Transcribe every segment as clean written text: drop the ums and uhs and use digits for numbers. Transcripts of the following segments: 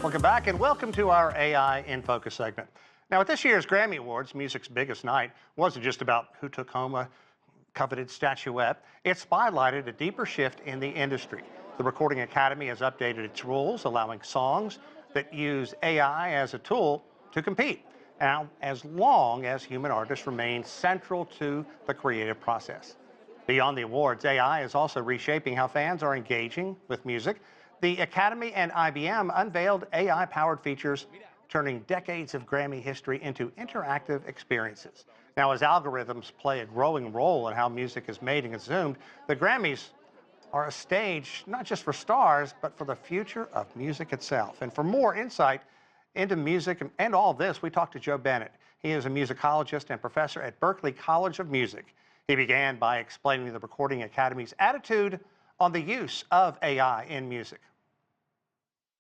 Welcome back and welcome to our AI in Focus segment. Now, at this year's Grammy Awards, music's biggest night wasn't just about who took home a coveted statuette. It spotlighted a deeper shift in the industry. The Recording Academy has updated its rules, allowing songs that use AI as a tool to compete. Now, as long as human artists remain central to the creative process. Beyond the awards, AI is also reshaping how fans are engaging with music. The Academy and IBM unveiled AI-powered features, turning decades of Grammy history into interactive experiences. Now, as algorithms play a growing role in how music is made and consumed, the Grammys are a stage not just for stars, but for the future of music itself. And for more insight into music and all this, we talked to Joe Bennett. He is a musicologist and professor at Berklee College of Music. He began by explaining the Recording Academy's attitude on the use of AI in music.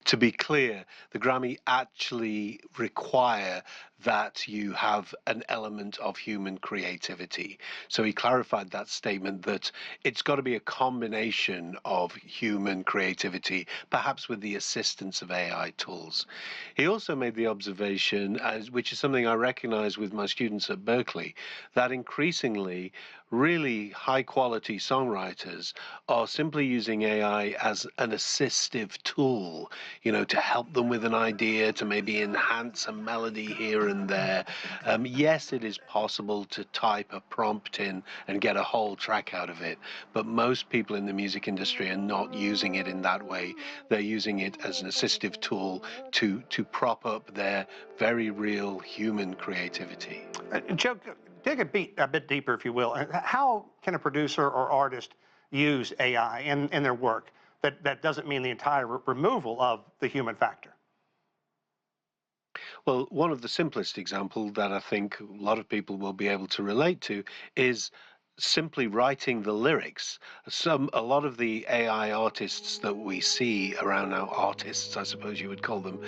To be clear, the Grammy actually require that you have an element of human creativity. So he clarified that statement that it's got to be a combination of human creativity, perhaps with the assistance of AI tools. He also made the observation, which is something I recognize with my students at Berklee, that increasingly really high quality songwriters are simply using AI as an assistive tool, to help them with an idea, to maybe enhance a melody here and there. Yes, it is possible to type a prompt in and get a whole track out of it, but most people in the music industry are not using it in that way. They're using it as an assistive tool to prop up their very real human creativity. Joe, dig a bit deeper, if you will. How can a producer or artist use AI in their work? That doesn't mean the entire removal of the human factor. Well, one of the simplest examples that I think a lot of people will be able to relate to is simply writing the lyrics. A lot of the AI artists that we see around now, artists I suppose you would call them,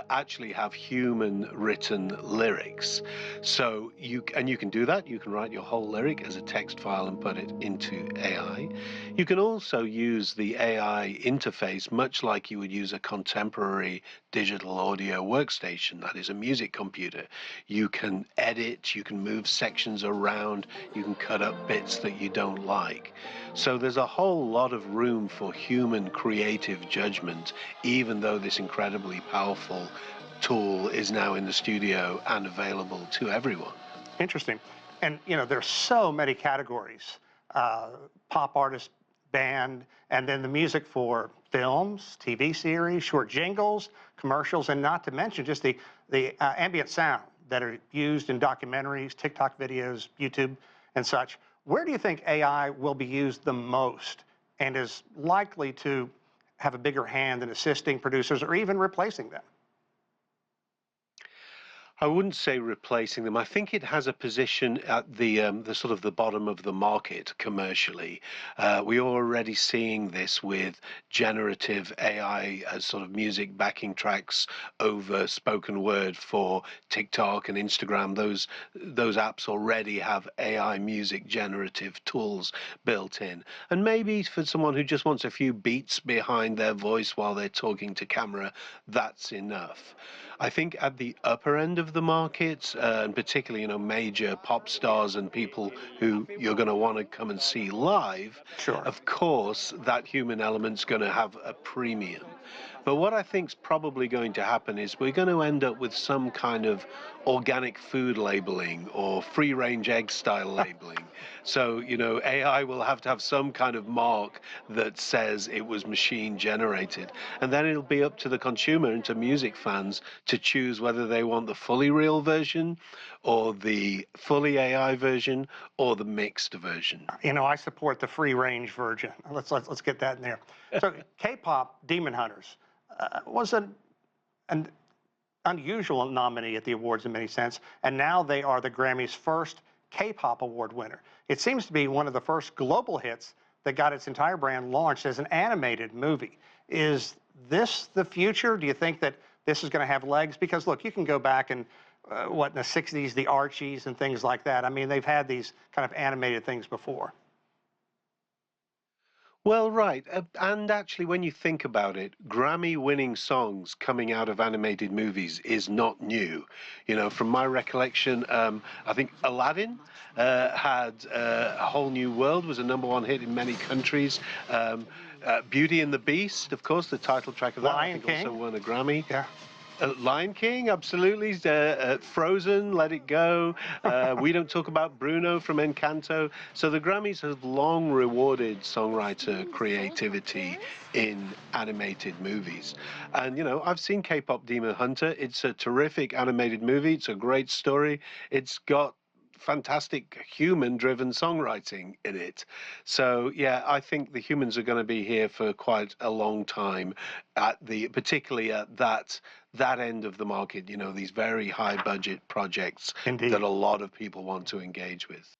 actually have human written lyrics. So you can do that. You can write your whole lyric as a text file and put it into AI. You can also use the AI interface much like you would use a contemporary digital audio workstation, that is a music computer. You can edit, you can move sections around, you can cut up bits that you don't like. So there's a whole lot of room for human creative judgment, even though this incredibly powerful tool is now in the studio and available to everyone. Interesting. And, there's so many categories. Pop artist, band, and then the music for films, TV series, short jingles, commercials, and not to mention just the ambient sound that are used in documentaries, TikTok videos, YouTube, and such. Where do you think AI will be used the most and is likely to have a bigger hand in assisting producers or even replacing them? I wouldn't say replacing them. I think it has a position at the sort of the bottom of the market commercially. We're already seeing this with generative AI as sort of music backing tracks over spoken word for TikTok and Instagram. Those apps already have AI music generative tools built in. And maybe for someone who just wants a few beats behind their voice while they're talking to camera, that's enough. I think at the upper end of the market, and particularly, major pop stars and people who you're going to want to come and see live, Sure. of course, that human element's going to have a premium. But what I think's probably going to happen is we're going to end up with some kind of organic food labeling or free-range egg style labeling. So, AI will have to have some kind of mark that says it was machine generated. And then it'll be up to the consumer and to music fans to choose whether they want the fully real version or the fully AI version or the mixed version. I support the free-range version. Let's get that in there. So K-pop Demon Hunters was an unusual nominee at the awards in many sense, and now they are the Grammy's first K-pop award winner. It seems to be one of the first global hits that got its entire brand launched as an animated movie. Is this the future? Do you think that this is going to have legs? Because look, you can go back and in the 60s, the Archies and things like that. I mean, they've had these kind of animated things before. Well, right. And actually, when you think about it, Grammy-winning songs coming out of animated movies is not new. You know, from my recollection, I think Aladdin had A Whole New World was a #1 hit in many countries. Beauty and the Beast, of course, the title track of that, I Lion think also King. won a Grammy. Yeah. Lion King, absolutely. Frozen, Let It Go. We Don't Talk About Bruno from Encanto. So the Grammys have long rewarded songwriter creativity in animated movies. And, you know, I've seen K-pop Demon Hunter. It's a terrific animated movie. It's a great story. It's got fantastic human-driven songwriting in it. So yeah, I think the humans are going to be here for quite a long time, particularly at that end of the market. You know, these very high budget projects that Indeed. a lot of people want to engage with.